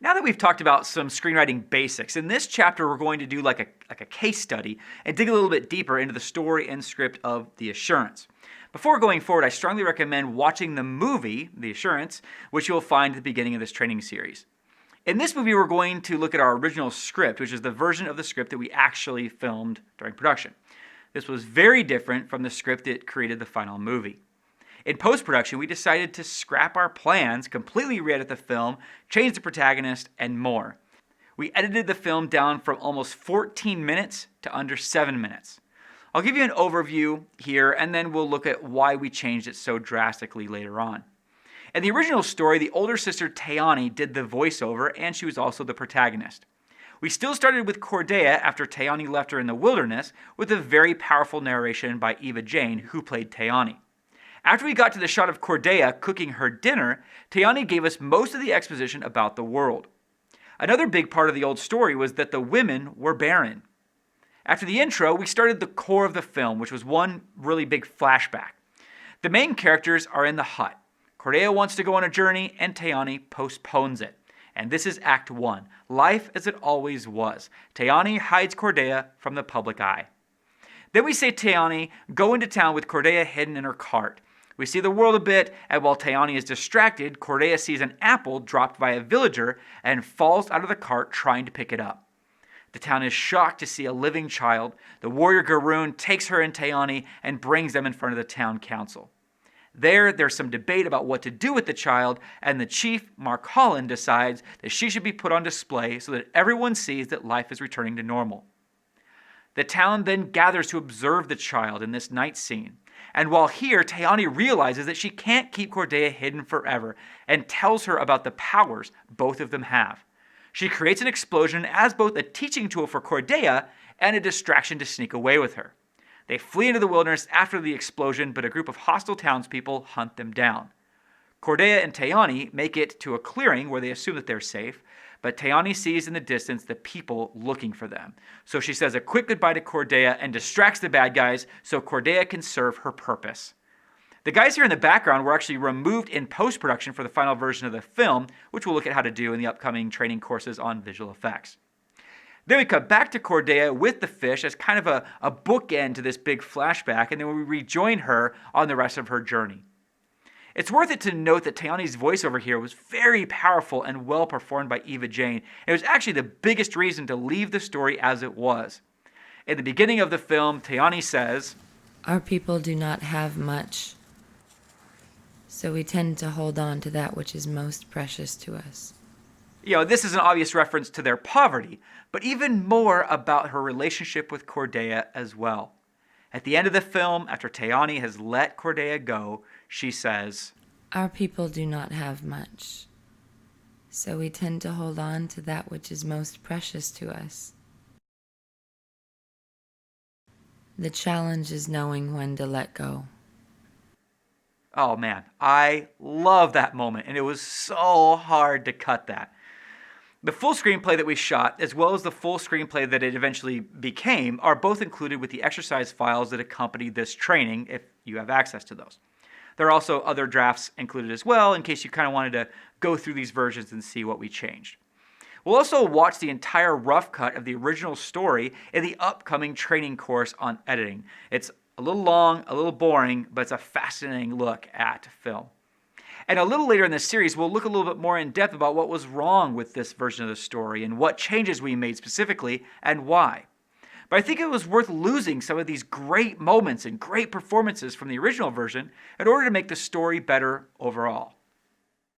Now that we've talked about some screenwriting basics, in this chapter we're going to do like a case study and dig a little bit deeper into the story and script of The Assurance. Before going forward, I strongly recommend watching the movie, The Assurance, which you'll find at the beginning of this training series. In this movie, we're going to look at our original script, which is the version of the script that we actually filmed during production. This was very different from the script that created the final movie. In post-production, we decided to scrap our plans, completely re-edit the film, change the protagonist, and more. We edited the film down from almost 14 minutes to under 7 minutes. I'll give you an overview here, and then we'll look at why we changed it so drastically later on. In the original story, the older sister Tayani did the voiceover, and she was also the protagonist. We still started with Cordeya after Tayani left her in the wilderness, with a very powerful narration by Eva Jane, who played Tayani. After we got to the shot of Cordeya cooking her dinner, Tayani gave us most of the exposition about the world. Another big part of the old story was that the women were barren. After the intro, we started the core of the film, which was one really big flashback. The main characters are in the hut. Cordeya wants to go on a journey, and Tayani postpones it. And this is Act 1, life as it always was. Tayani hides Cordeya from the public eye. Then we see Tayani go into town with Cordeya hidden in her cart. We see the world a bit, and while Tayani is distracted, Cordeya sees an apple dropped by a villager and falls out of the cart trying to pick it up. The town is shocked to see a living child. The warrior Garoon takes her and Tayani and brings them in front of the town council. There's some debate about what to do with the child, and the chief, Mark Holland, decides that she should be put on display so that everyone sees that life is returning to normal. The town then gathers to observe the child in this night scene. And while here, Tayani realizes that she can't keep Cordeya hidden forever and tells her about the powers both of them have. She creates an explosion as both a teaching tool for Cordeya and a distraction to sneak away with her. They flee into the wilderness after the explosion, but a group of hostile townspeople hunt them down. Cordeya and Tayani make it to a clearing where they assume that they're safe, but Tayani sees in the distance the people looking for them. So she says a quick goodbye to Cordeya and distracts the bad guys so Cordeya can serve her purpose. The guys here in the background were actually removed in post-production for the final version of the film, which we'll look at how to do in the upcoming training courses on visual effects. Then we cut back to Cordeya with the fish as kind of a bookend to this big flashback, and then we rejoin her on the rest of her journey. It's worth it to note that Tayani's voiceover here was very powerful and well performed by Eva Jane. It was actually the biggest reason to leave the story as it was. In the beginning of the film, Tayani says, "Our people do not have much, so we tend to hold on to that which is most precious to us." This is an obvious reference to their poverty, but even more about her relationship with Cordeya as well. At the end of the film, after Tayani has let Cordeya go, she says, "Our people do not have much, so we tend to hold on to that which is most precious to us. The challenge is knowing when to let go." Oh man, I love that moment, and it was so hard to cut that. The full screenplay that we shot, as well as the full screenplay that it eventually became, are both included with the exercise files that accompany this training, if you have access to those. There are also other drafts included as well, in case you kind of wanted to go through these versions and see what we changed. We'll also watch the entire rough cut of the original story in the upcoming training course on editing. It's a little long, a little boring, but it's a fascinating look at film. And a little later in this series, we'll look a little bit more in depth about what was wrong with this version of the story and what changes we made specifically and why. But I think it was worth losing some of these great moments and great performances from the original version in order to make the story better overall.